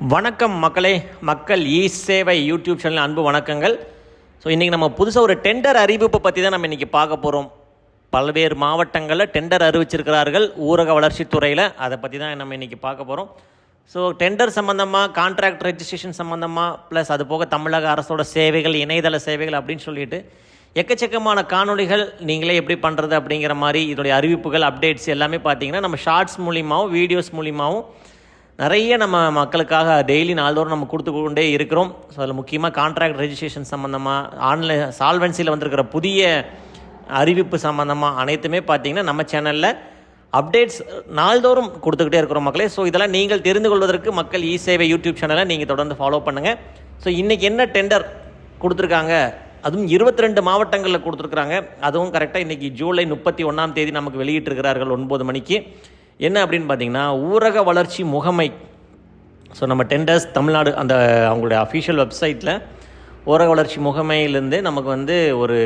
வணக்கம் மக்களே, மக்கள் இ சேவை யூடியூப் சேனல் அன்பு வணக்கங்கள். ஸோ இன்றைக்கி நம்ம புதுசாக ஒரு டெண்டர் அறிவிப்பை பற்றி தான் நம்ம இன்றைக்கி பார்க்க போகிறோம். பல்வேறு மாவட்டங்களில் டெண்டர் அறிவிச்சிருக்கிறார்கள் ஊரக வளர்ச்சித்துறையில். அதை பற்றி தான் நம்ம இன்றைக்கி பார்க்க போகிறோம். ஸோ டெண்டர் சம்மந்தமாக, கான்ட்ராக்ட் ரெஜிஸ்ட்ரேஷன் சம்மந்தமாக, ப்ளஸ் அது போக தமிழக அரசோட சேவைகள், இணையதள சேவைகள் அப்படின்னு சொல்லிட்டு எக்கச்சக்கமான காணொலிகள் நீங்களே எப்படி பண்ணுறது அப்படிங்கிற மாதிரி இதோடைய அறிவிப்புகள், அப்டேட்ஸ் எல்லாமே பார்த்தீங்கன்னா நம்ம ஷார்ட்ஸ் மூலிமாவும் வீடியோஸ் மூலிமாவும் நிறைய நம்ம மக்களுக்காக டெய்லி நாள்தோறும் நம்ம கொடுத்து கொண்டே இருக்கிறோம். ஸோ அதில் முக்கியமாக கான்ட்ராக்ட் ரெஜிஸ்ட்ரேஷன் சம்மந்தமாக, ஆன்லைன் சால்வன்சியில் வந்திருக்கிற புதிய அறிவிப்பு சம்மந்தமாக அனைத்துமே பார்த்திங்கன்னா நம்ம சேனலில் அப்டேட்ஸ் நாள்தோறும் கொடுத்துக்கிட்டே இருக்கிறோம் மக்களே. ஸோ இதெல்லாம் நீங்கள் தெரிந்து கொள்வதற்கு மக்கள் இ சேவை யூடியூப் சேனலை நீங்கள் தொடர்ந்து ஃபாலோ பண்ணுங்கள். ஸோ இன்றைக்கி என்ன டெண்டர் கொடுத்துருக்காங்க, அதுவும் 22 மாவட்டங்களில் கொடுத்துருக்குறாங்க. அதுவும் கரெக்டாக இன்றைக்கி ஜூலை 31 நமக்கு வெளியிட்டிருக்கிறார்கள் 9 மணிக்கு. என்ன அப்படின்னு பார்த்தீங்கன்னா, ஊரக வளர்ச்சி முகமை. ஸோ நம்ம டெண்டர்ஸ் தமிழ்நாடு அந்த அவங்களுடைய அஃபிஷியல் வெப்சைட்டில் ஊரக வளர்ச்சி முகமையிலேருந்து நமக்கு ஒரு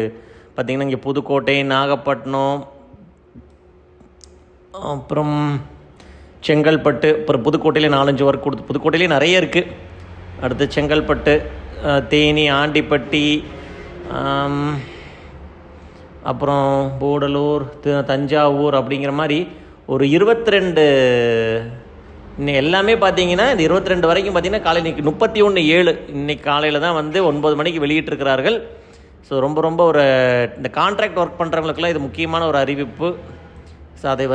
பார்த்திங்கன்னா இங்கே புதுக்கோட்டை, நாகப்பட்டினம், அப்புறம் செங்கல்பட்டு, அப்புறம் புதுக்கோட்டையிலே 4-5 ஒர்க் கொடுத்து, புதுக்கோட்டையிலே நிறைய இருக்குது. அடுத்து செங்கல்பட்டு, தேனி, ஆண்டிப்பட்டி, அப்புறம் கூடலூர், தஞ்சாவூர் அப்படிங்கிற மாதிரி ஒரு 22 இன்னைக்கு எல்லாமே பார்த்தீங்கன்னா இந்த 22 வரைக்கும் பார்த்தீங்கன்னா காலை இன்றைக்கி 31/7 இன்றைக்கி காலையில் தான் 9 மணிக்கு வெளியிட்டிருக்கிறார்கள். ஸோ ரொம்ப ஒரு இந்த கான்ட்ராக்ட் ஒர்க் பண்ணுறவங்களுக்குலாம் இது முக்கியமான ஒரு அறிவிப்பு. ஸோ அதை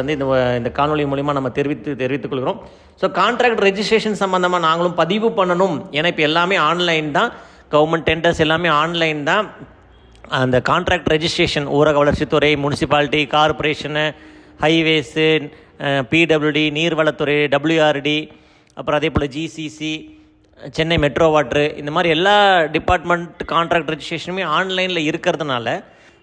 இந்த காணொலி மூலிமா நம்ம தெரிவித்துக் கொள்கிறோம். ஸோ கான்ட்ராக்ட் ரெஜிஸ்ட்ரேஷன் சம்மந்தமாக நாங்களும் பதிவு பண்ணணும். ஏன்னா இப்போ எல்லாமே ஆன்லைன் தான், கவர்மெண்ட் டெண்டர்ஸ் எல்லாமே ஆன்லைன் தான். அந்த கான்ட்ராக்ட் ரெஜிஸ்ட்ரேஷன் ஊரக வளர்ச்சித்துறை, முனிசிபாலிட்டி, கார்பரேஷனு, ஹைவேஸு, பிடபிள்யூடி, நீர்வளத்துறை, டபிள்யூஆர்டி, அப்புறம் அதே போல் ஜிசிசி, சென்னை மெட்ரோ வாட்ரு, இந்த மாதிரி எல்லா டிபார்ட்மெண்ட் கான்ட்ராக்ட் ரெஜிஸ்ட்ரேஷனுமே ஆன்லைனில் இருக்கிறதுனால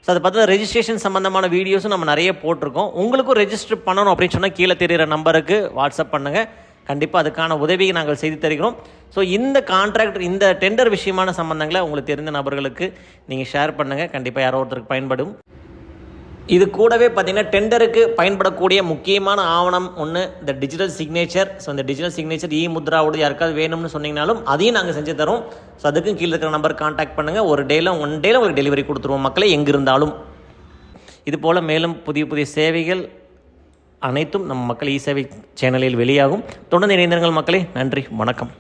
ஸோ அதை பார்த்தா ரெஜிஸ்ட்ரேஷன் சம்மந்தமான வீடியோஸும் நம்ம நிறைய போட்டிருக்கோம். உங்களுக்கும் ரெஜிஸ்டர் பண்ணணும் அப்படின்னு சொன்னால் கீழே தெரிகிற நம்பருக்கு வாட்ஸ்அப் பண்ணுங்கள். கண்டிப்பாக அதுக்கான உதவியை நாங்கள் செய்து தருகிறோம். ஸோ இந்த கான்ட்ராக்ட், இந்த டெண்டர் விஷயமான சம்பந்தங்களை உங்களுக்கு தெரிந்த நபர்களுக்கு நீங்கள் ஷேர் பண்ணுங்கள். கண்டிப்பாக யாரோ ஒருத்தருக்கு பயன்படும். இது கூடவே பார்த்திங்கன்னா டெண்டருக்கு பயன்படக்கூடிய முக்கியமான ஆவணம் ஒன்று, இந்த டிஜிட்டல் சிக்னேச்சர். ஸோ இந்த டிஜிட்டல் சிக்னேச்சர் முத்ராவோடு யாருக்காவது வேணும்னு சொன்னீங்கனாலும் அதையும் நாங்கள் செஞ்சு தரோம். ஸோ அதுக்கும் கீழே இருக்கிற நம்பர் கான்டாக்ட் பண்ணுங்கள். ஒன் டேயில் உங்களுக்கு டெலிவரி கொடுத்துருவோம் மக்களே, எங்கே இருந்தாலும். இது போல் மேலும் புதிய சேவைகள் அனைத்தும் நம்ம மக்கள் இ சேவை சேனலில் வெளியாகும். தொடர்ந்து இணைந்திருங்கள் மக்களே. நன்றி, வணக்கம்.